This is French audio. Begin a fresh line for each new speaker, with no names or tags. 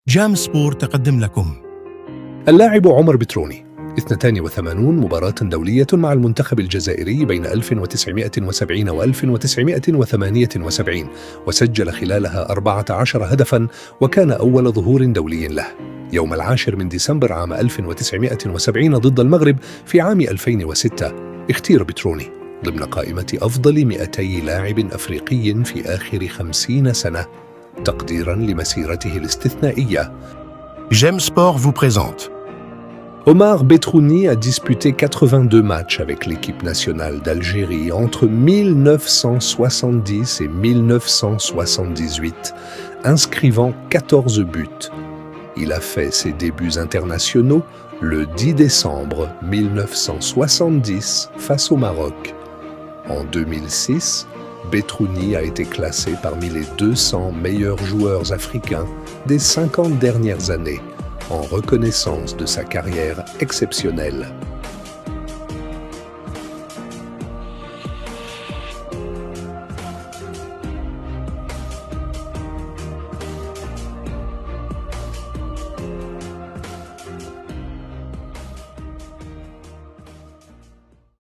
جام سبور تقدم لكم
اللاعب عمر بتروني 82 مباراة دولية مع المنتخب الجزائري بين 1970 و 1978 وسجل خلالها 14 هدفاً، وكان أول ظهور دولي له يوم 10 من ديسمبر عام 1970 ضد المغرب. في عام 2006 اختير بتروني ضمن قائمة أفضل 200 لاعب أفريقي في آخر 50 سنة تقديراً لمسيرته الاستثنائية.
J'aime Sport vous présente.
Omar Betrouni a disputé 82 matchs avec l'équipe nationale d'Algérie entre 1970 et 1978, inscrivant 14 buts. Il a fait ses débuts internationaux le 10 décembre 1970 face au Maroc. En 2006, Betrouni a été classé parmi les 200 meilleurs joueurs africains des 50 dernières années, en reconnaissance de sa carrière exceptionnelle.